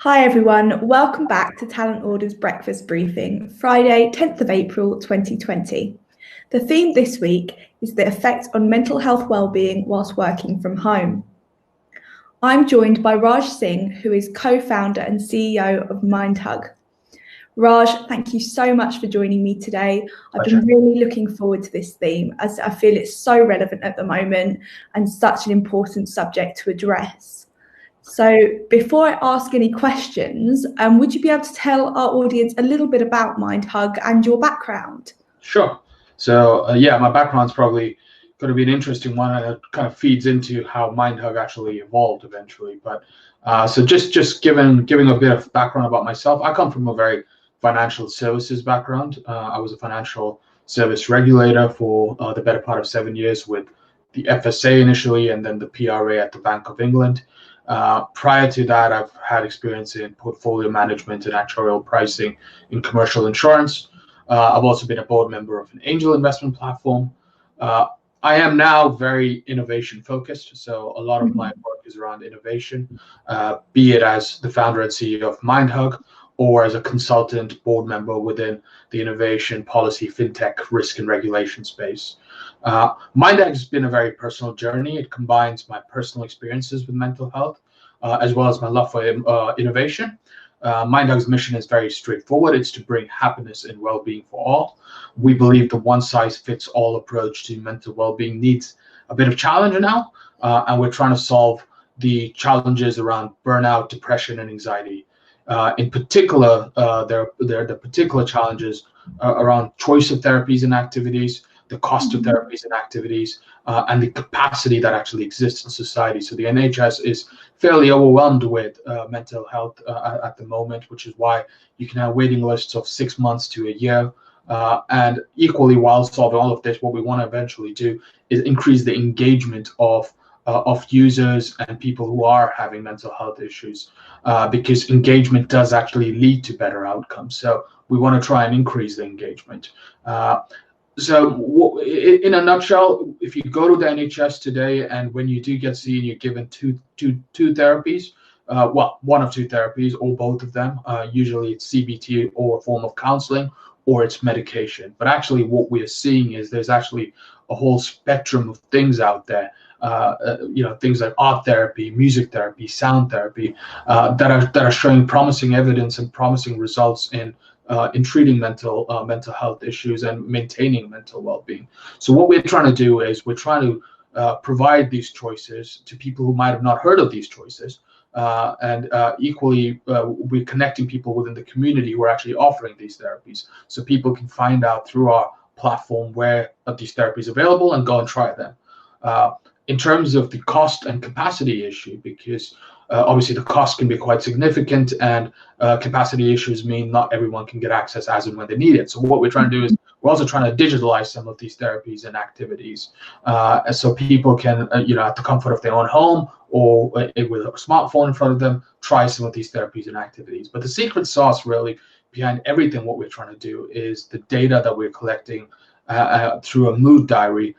Hi everyone, welcome back to Talent Order's Breakfast Briefing, Friday, 10th of April 2020. The theme this week is the effect on mental health wellbeing whilst working from home. I'm joined by Raj Singh, who is co-founder and CEO of MindHug. Raj, thank you so much for joining me today. I've been really looking forward to this theme as I feel it's so relevant at the moment and such an important subject to address. So before I ask any questions, would you be able to tell our audience a little bit about MindHug and your background? Sure. So my background's probably going to be an interesting one, and it kind of feeds into how MindHug actually evolved eventually. But so just giving a bit of background about myself, I come from a very financial services background. I was a financial service regulator for the better part of 7 years with the FSA initially, and then the PRA at the Bank of England. Prior to that, I've had experience in portfolio management and actuarial pricing in commercial insurance. I've also been a board member of an angel investment platform. I am now very innovation focused, so a lot of my work is around innovation, be it as the founder and CEO of MindHug or as a consultant board member within the innovation, policy, fintech, risk and regulation space. MindHug has been a very personal journey. It combines my personal experiences with mental health as well as my love for innovation. MindHug's mission is very straightforward. It's to bring happiness and well-being for all. We believe the one-size-fits-all approach to mental well-being needs a bit of challenge now, and we're trying to solve the challenges around burnout, depression, and anxiety. In particular, there are the particular challenges around choice of therapies and activities, the cost of therapies and activities, and the capacity that actually exists in society. So the NHS is fairly overwhelmed with mental health at the moment, which is why you can have waiting lists of 6 months to a year. And equally, while solving all of this, what we want to eventually do is increase the engagement of users and people who are having mental health issues, because engagement does actually lead to better outcomes. So we want to try and increase the engagement. So in a nutshell, if you go to the NHS today and when you do get seen, you're given two therapies, one of two therapies or both of them. Usually it's CBT or a form of counseling, or it's medication. But actually what we are seeing is there's actually a whole spectrum of things out there, things like art therapy, music therapy, sound therapy, that are showing promising evidence and promising results in treating mental health issues and maintaining mental well-being. So what we're trying to do is we're trying to provide these choices to people who might have not heard of these choices, and equally we're connecting people within the community who are actually offering these therapies, so people can find out through our platform where these therapies are available and go and try them. In terms of the cost and capacity issue, because obviously the cost can be quite significant, and capacity issues mean not everyone can get access as and when they need it. So what we're trying to do is we're also trying to digitalize some of these therapies and activities, so people can, at the comfort of their own home or with a smartphone in front of them, try some of these therapies and activities. But the secret sauce really behind everything what we're trying to do is the data that we're collecting through a mood diary,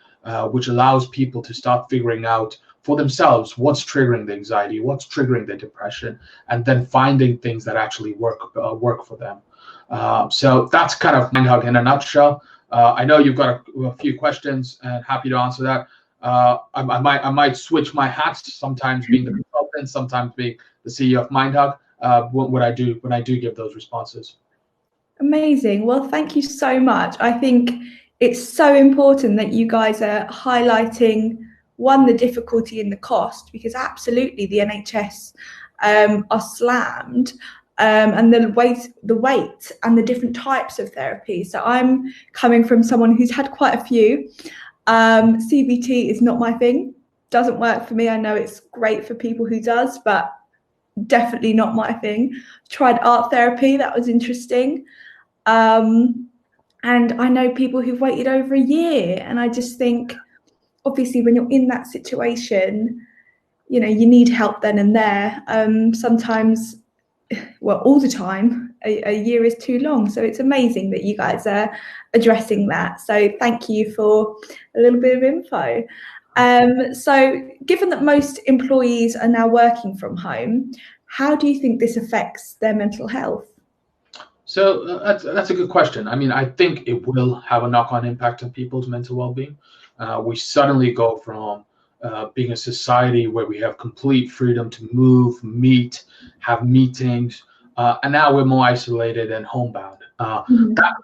which allows people to start figuring out for themselves what's triggering the anxiety, what's triggering the depression, and then finding things that actually work for them. So that's kind of MindHug in a nutshell. I know you've got a few questions, and happy to answer that. I might switch my hats, sometimes being the consultant, sometimes being the CEO of MindHug, when I do give those responses. Amazing. Well, thank you so much. I think it's so important that you guys are highlighting, one, the difficulty in the cost, because absolutely the NHS are slammed, and the weight and the different types of therapy. So I'm coming from someone who's had quite a few. CBT is not my thing, doesn't work for me. I know it's great for people who does, but definitely not my thing. Tried art therapy, that was interesting. And I know people who've waited over a year, and I just think, obviously, when you're in that situation, you need help then and there. Sometimes, well, all the time, a year is too long. So it's amazing that you guys are addressing that. So thank you for a little bit of info. So given that most employees are now working from home, How do you think this affects their mental health? So that's a good question. I mean, I think it will have a knock-on impact on people's mental well-being. We suddenly go from being a society where we have complete freedom to move, meet, have meetings, and now we're more isolated and homebound.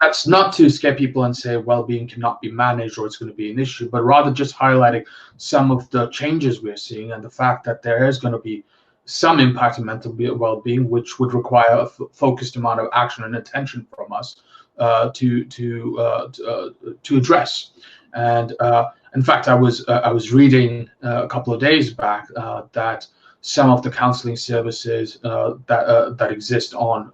That's not to scare people and say well-being cannot be managed or it's going to be an issue, but rather just highlighting some of the changes we're seeing and the fact that there is going to be some impact on mental well-being, which would require a focused amount of action and attention from us to address. And in fact, I was reading a couple of days back that some of the counseling services that exist on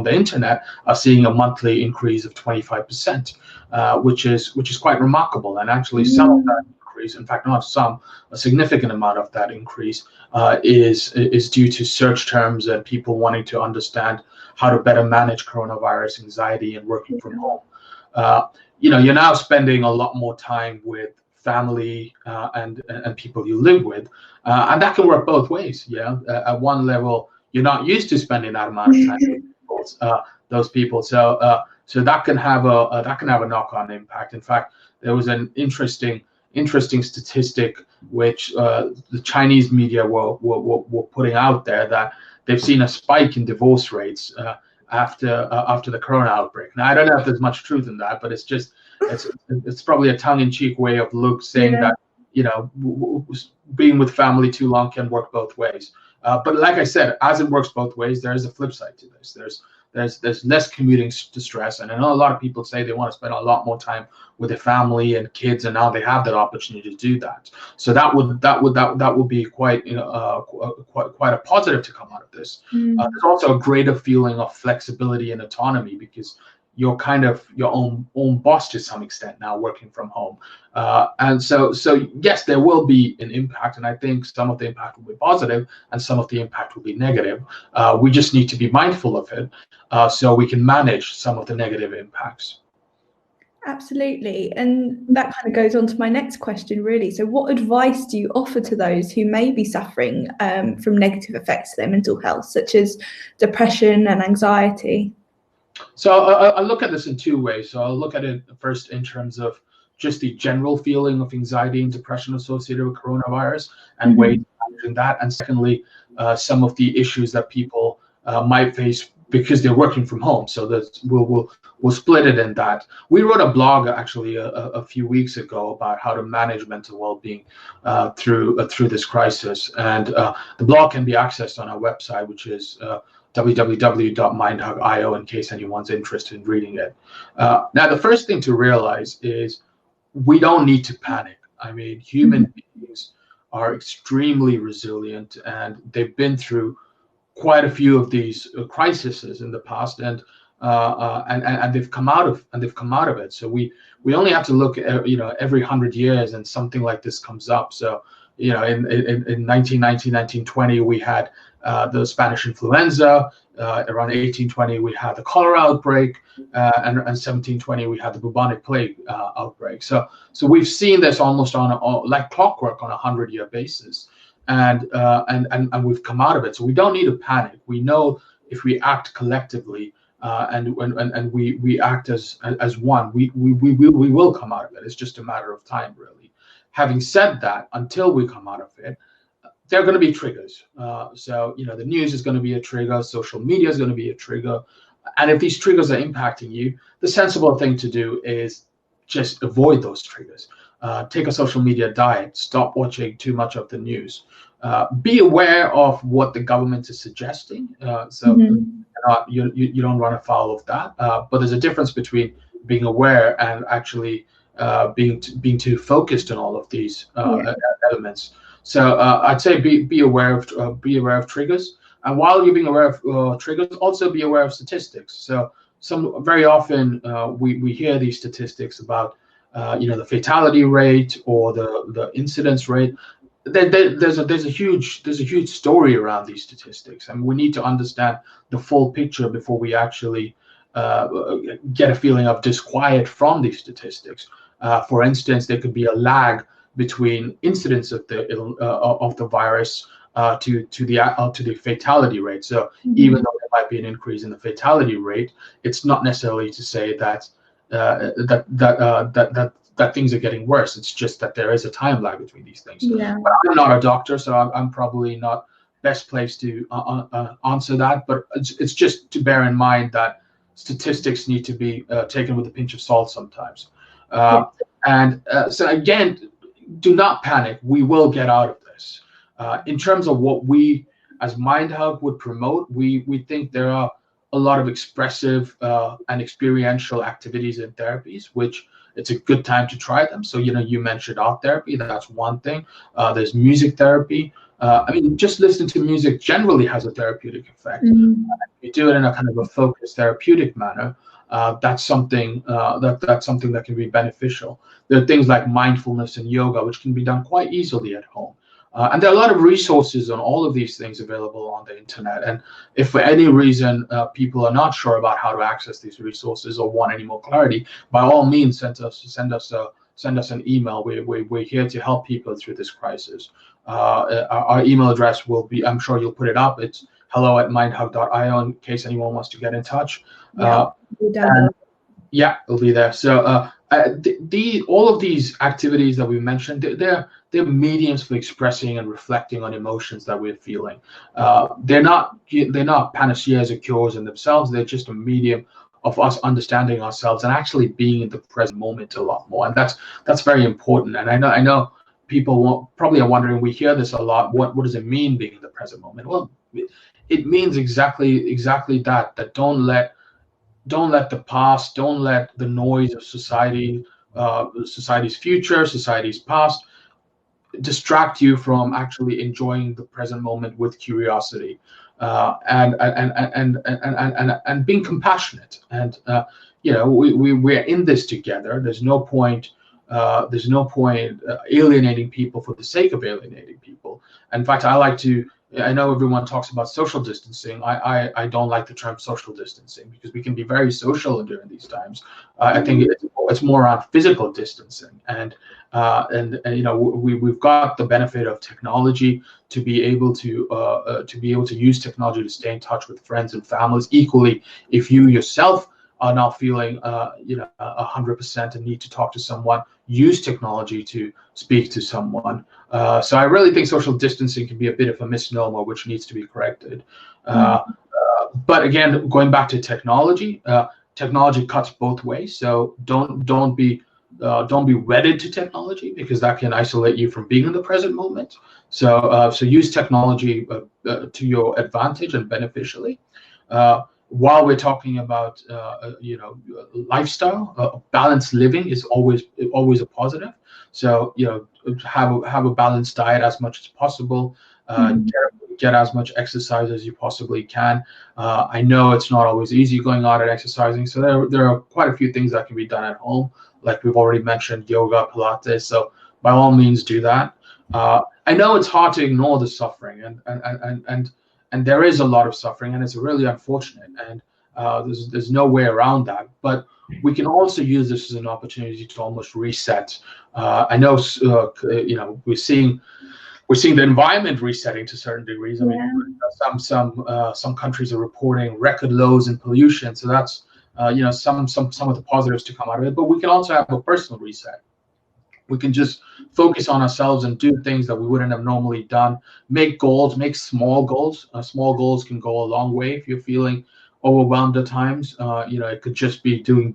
the internet are seeing a monthly increase of 25%, which is quite remarkable. And actually, some of that increase, in fact, not some, a significant amount of that increase is due to search terms and people wanting to understand how to better manage coronavirus anxiety and working from home. You're now spending a lot more time with family and people you live with, and that can work both ways. At one level, you're not used to spending that amount of time with those people, so that can have a knock-on impact. In fact, there was an interesting statistic which the Chinese media were putting out there, that they've seen a spike in divorce rates after the corona outbreak. Now, I don't know if there's much truth in that, but it's probably a tongue-in-cheek way of saying that being with family too long can work both ways. But like I said, as it works both ways, there is a flip side to this. There's less commuting distress, and I know a lot of people say they want to spend a lot more time with their family and kids, and now they have that opportunity to do that. So that would be quite quite a positive to come out of this. There's also a greater feeling of flexibility and autonomy, because you're kind of your own boss to some extent now, working from home. And so yes, there will be an impact, and I think some of the impact will be positive and some of the impact will be negative. We just need to be mindful of it so we can manage some of the negative impacts. Absolutely. And that kind of goes on to my next question, really. So what advice do you offer to those who may be suffering from negative effects to their mental health, such as depression and anxiety? So I look at this in two ways. So I'll look at it first in terms of just the general feeling of anxiety and depression associated with coronavirus and ways of managing that. And secondly, some of the issues that people might face because they're working from home. So that we'll split it in that. We wrote a blog actually a few weeks ago about how to manage mental well-being through this crisis. And the blog can be accessed on our website, which is www.mindhug.io, in case anyone's interested in reading it. Now, the first thing to realize is we don't need to panic. I mean, human beings are extremely resilient, and they've been through quite a few of these crises in the past, and they've come out of it. So we only have to look at every 100 years, and something like this comes up. So in 1919, 1920, we had the Spanish influenza. Around 1820, we had the cholera outbreak, and 1720, we had the bubonic plague outbreak. So we've seen this almost on like clockwork on a 100-year basis, and we've come out of it. So we don't need to panic. We know if we act collectively and we act as one, we will come out of it. It's just a matter of time, really. Having said that, until we come out of it, there are going to be triggers. So the news is going to be a trigger, social media is going to be a trigger, and if these triggers are impacting you, the sensible thing to do is just avoid those triggers. Take a social media diet. Stop watching too much of the news. Be aware of what the government is suggesting. You don't run afoul of that. But there's a difference between being aware and actually being too focused on all of these elements. So I'd say be aware of triggers, and while you're being aware of triggers, also be aware of statistics. So very often we hear these statistics about the fatality rate or the incidence rate. There's a huge story around these statistics, and we need to understand the full picture before we actually get a feeling of disquiet from these statistics. For instance, there could be a lag between incidence of the virus to the fatality rate. So even though there might be an increase in the fatality rate, it's not necessarily to say that that things are getting worse. It's just that there is a time lag between these things. Yeah. But I'm not a doctor, so I'm probably not best placed to answer that. But it's just to bear in mind that statistics need to be taken with a pinch of salt sometimes. And so again, do not panic. We will get out of this. In terms of what we as MindHug would promote, we think there are a lot of expressive and experiential activities and therapies, which it's a good time to try them. So, you mentioned art therapy, that's one thing. There's music therapy. I mean, just listening to music generally has a therapeutic effect. You do it in a kind of a focused therapeutic manner. That's something that's something that can be beneficial. There are things like mindfulness and yoga, which can be done quite easily at home. And there are a lot of resources on all of these things available on the internet. And if for any reason people are not sure about how to access these resources or want any more clarity, by all means, send us an email. We're here to help people through this crisis. Our email address will be, I'm sure you'll put it up. It's hello@mindhug.io in case anyone wants to get in touch. Yeah, it'll be there. So all of these activities that we mentioned, they're mediums for expressing and reflecting on emotions that we're feeling. They're not panaceas or cures in themselves. They're just a medium of us understanding ourselves and actually being in the present moment a lot more. And that's very important. And I know people probably are wondering, we hear this a lot. What does it mean being in the present moment? Well, it means exactly that. That don't let the past, don't let the noise of society's future, society's past, distract you from actually enjoying the present moment with curiosity, and being compassionate. And we're in this together. There's no point alienating people for the sake of alienating people. In fact, I know everyone talks about social distancing. I don't like the term social distancing because we can be very social during these times. I think it's more around physical distancing, and we've got the benefit of technology to be able to use technology to stay in touch with friends and families. Equally, if you yourself are not feeling 100% and need to talk to someone, use technology to speak to someone. So I really think social distancing can be a bit of a misnomer, which needs to be corrected. But again, going back to technology, technology cuts both ways. So don't be wedded to technology, because that can isolate you from being in the present moment. So use technology to your advantage and beneficially. While we're talking about lifestyle, balanced living is always a positive. So have a balanced diet as much as possible. Get as much exercise as you possibly can. I know it's not always easy going out and exercising, so there are quite a few things that can be done at home, like we've already mentioned, yoga, Pilates. So by all means, do that. I know it's hard to ignore the suffering, and there is a lot of suffering, and it's really unfortunate, and there's no way around that. But we can also use this as an opportunity to almost reset. I know we're seeing the environment resetting to certain degrees. I mean, some countries are reporting record lows in pollution, so that's some of the positives to come out of it. But we can also have a personal reset. We can just focus on ourselves and do things that we wouldn't have normally done. Make goals, make small goals. Small goals can go a long way if you're feeling overwhelmed at times. It could just be doing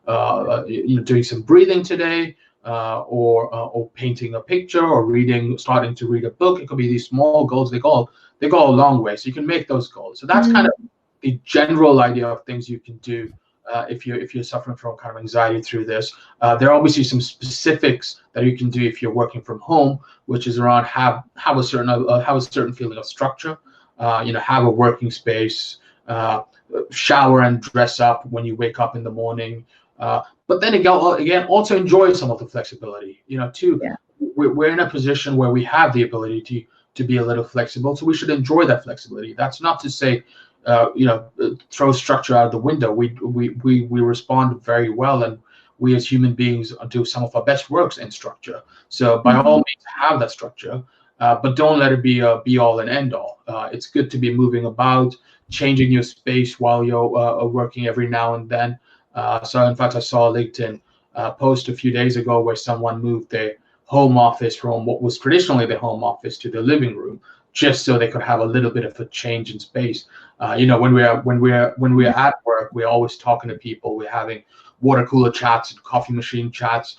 some breathing today, or painting a picture, or starting to read a book. It could be these small goals. They go a long way. So you can make those goals. So that's kind of the general idea of things you can do. If you're suffering from kind of anxiety through this, there are obviously some specifics that you can do if you're working from home, which is around have a certain feeling of structure. Have a working space, shower and dress up when you wake up in the morning. But then again, also enjoy some of the flexibility. We're in a position where we have the ability to be a little flexible, so we should enjoy that flexibility. That's not to say throw structure out of the window. We respond very well, and we as human beings do some of our best works in structure. So by all means, have that structure, but don't let it be a be all and end all. It's good to be moving about, changing your space while you're working every now and then. So in fact, I saw a LinkedIn post a few days ago where someone moved their home office from what was traditionally the home office to the living room, just so they could have a little bit of a change in space. When we're at work, we're always talking to people. We're having water cooler chats and coffee machine chats.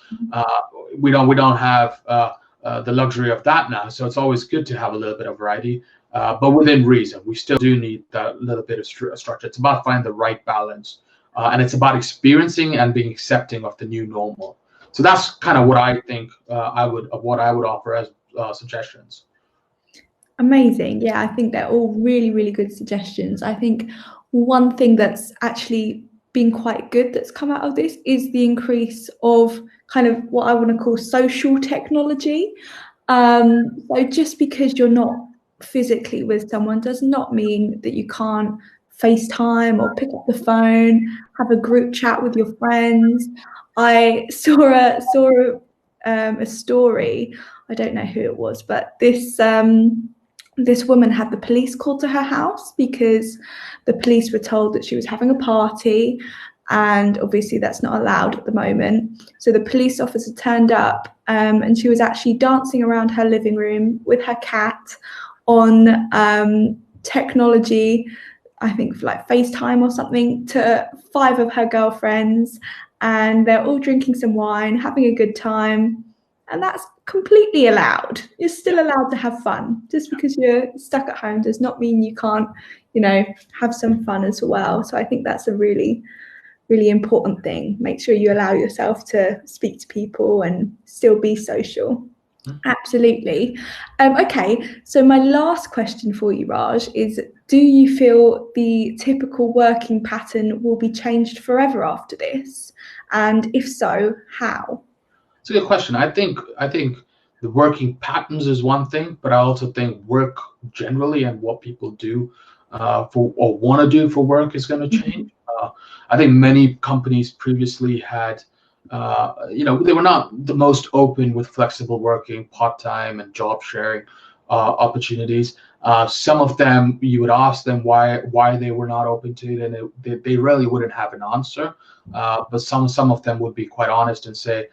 We don't have the luxury of that now, so it's always good to have a little bit of variety, but within reason. We still do need that little bit of structure. It's about finding the right balance, and it's about experiencing and being accepting of the new normal. So that's kind of what I think I would offer as suggestions. Amazing. Yeah, I think they're all really, really good suggestions. I think one thing that's actually been quite good that's come out of this is the increase of kind of what I want to call social technology. So just because you're not physically with someone does not mean that you can't FaceTime or pick up the phone, have a group chat with your friends. I saw a story. I don't know who it was, but this woman had the police called to her house because the police were told that she was having a party, and obviously that's not allowed at the moment. So the police officer turned up, and she was actually dancing around her living room with her cat on technology, I think for like FaceTime or something, to 5 of her girlfriends, and they're all drinking some wine, having a good time. And that's completely allowed. You're still allowed to have fun. Just because you're stuck at home does not mean you can't, have some fun as well. So I think that's a really, really important thing. Make sure you allow yourself to speak to people and still be social. Absolutely. Okay, so my last question for you, Raj, is do you feel the typical working pattern will be changed forever after this? And if so, how? It's a good question. I think the working patterns is one thing, but I also think work generally and what people do for or want to do for work is going to change. I think many companies previously had, they were not the most open with flexible working, part-time, and job sharing opportunities. Some of them, you would ask them why they were not open to it, and they really wouldn't have an answer. But some of them would be quite honest and say,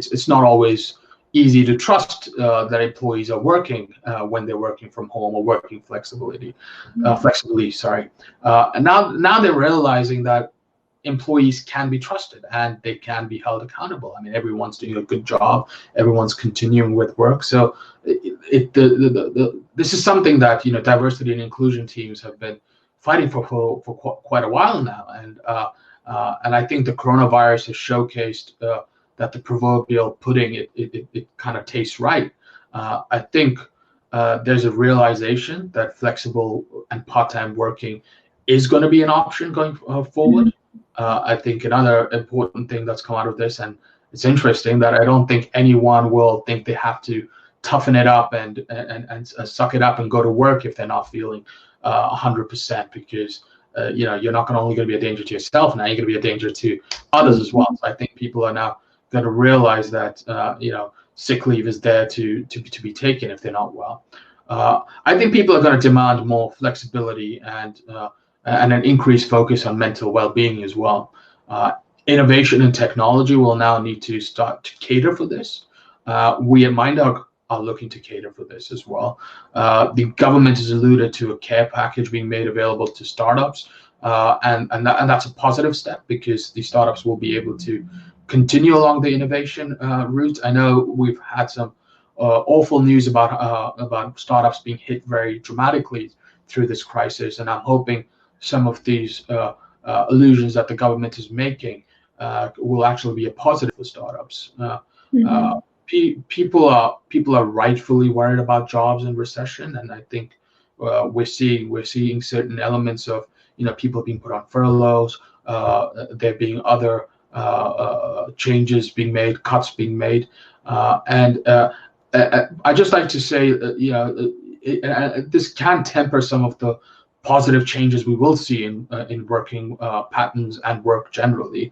it's not always easy to trust that employees are working when they're working from home or working flexibly. And now they're realizing that employees can be trusted and they can be held accountable. I mean, everyone's doing a good job, everyone's continuing with work. So this is something that diversity and inclusion teams have been fighting for quite a while now, and I think the coronavirus has showcased that the proverbial pudding it kind of tastes right. I think there's a realization that flexible and part-time working is going to be an option going forward. I think another important thing that's come out of this, and it's interesting that I don't think anyone will think they have to toughen it up and suck it up and go to work if they're not feeling 100%, because you're not only going to be a danger to yourself, now you're going to be a danger to others as well. So I think people are now going to realize that sick leave is there to be taken if they're not well. I think people are going to demand more flexibility and an increased focus on mental well-being as well. Innovation and technology will now need to start to cater for this. We at MindHug are looking to cater for this as well. The government has alluded to a care package being made available to startups, and that's a positive step, because the startups will be able to continue along the innovation route. I know we've had some awful news about startups being hit very dramatically through this crisis, and I'm hoping some of these allusions that the government is making will actually be a positive for startups. People are rightfully worried about jobs in recession, and I think we're seeing certain elements of people being put on furloughs, there being other changes being made, cuts being made, and I just like to say this can temper some of the positive changes we will see in working patterns and work generally.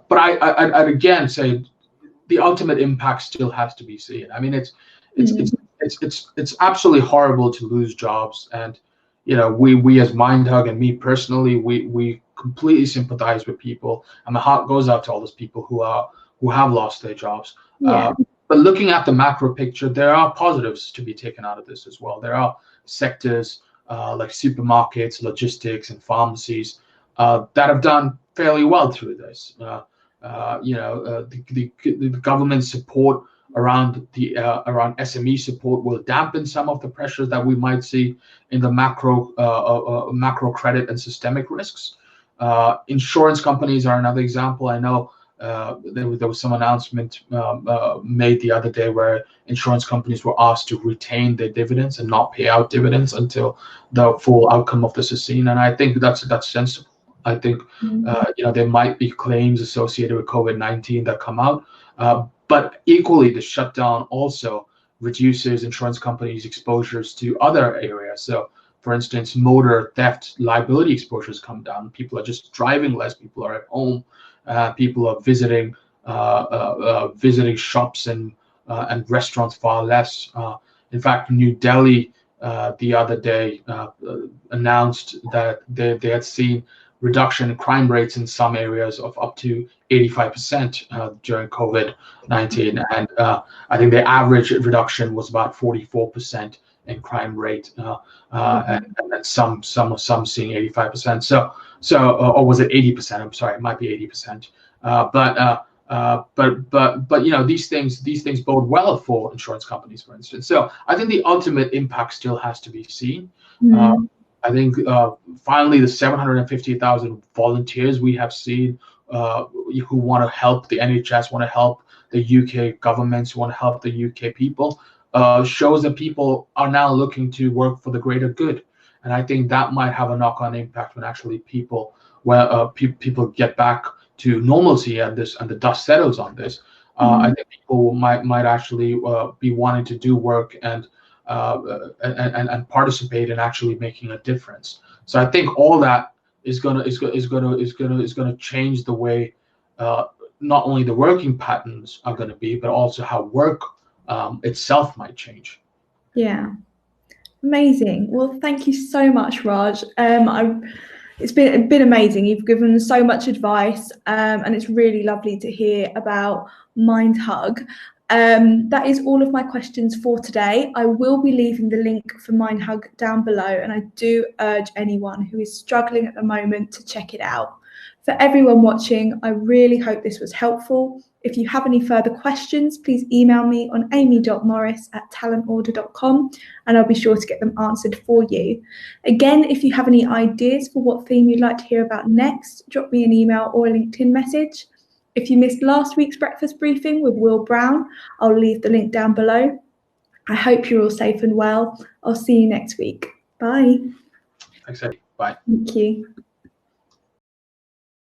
But I'd again say the ultimate impact still has to be seen. I mean, it's absolutely horrible to lose jobs, and we as MindHug and me personally, we completely sympathize with people, and my heart goes out to all those people who have lost their jobs. But looking at the macro picture, there are positives to be taken out of this as well. There are sectors like supermarkets, logistics, and pharmacies that have done fairly well through this. The government support around SME support will dampen some of the pressures that we might see in the macro credit and systemic risks. Insurance companies are another example. I know there was some announcement made the other day where insurance companies were asked to retain their dividends and not pay out dividends until the full outcome of this is seen. And I think that's sensible. I think there might be claims associated with COVID-19 that come out, but equally the shutdown also reduces insurance companies' exposures to other areas. So, for instance, motor theft liability exposures come down. People are just driving less. People are at home. People are visiting shops and restaurants far less. In fact, New Delhi the other day announced that they had seen reduction in crime rates in some areas of up to 85% during COVID-19, and I think the average reduction was about 44% in crime rate, and some seeing 85%. So or was it 80%? I'm sorry, it might be 80%. But these things bode well for insurance companies, for instance. So I think the ultimate impact still has to be seen. I think finally the 750,000 volunteers we have seen who want to help the NHS, want to help the UK governments, want to help the UK people, shows that people are now looking to work for the greater good. And I think that might have a knock-on impact when actually people get back to normalcy and the dust settles on this. I think people might actually be wanting to do work and participate in actually making a difference. So I think all that is going to change the way not only the working patterns are going to be, but also how work itself might change. Yeah, amazing. Well, thank you so much, Raj. It's been amazing. You've given so much advice, and it's really lovely to hear about MindHug. That is all of my questions for today. I will be leaving the link for MindHug down below, and I do urge anyone who is struggling at the moment to check it out. For everyone watching, I really hope this was helpful. If you have any further questions, please email me on amy.morris@talentorder.com, and I'll be sure to get them answered for you. Again, if you have any ideas for what theme you'd like to hear about next, drop me an email or a LinkedIn message. If you missed last week's breakfast briefing with Will Brown, I'll leave the link down below. I hope you're all safe and well. I'll see you next week. Bye. Thanks, Eddie. Bye. Thank you.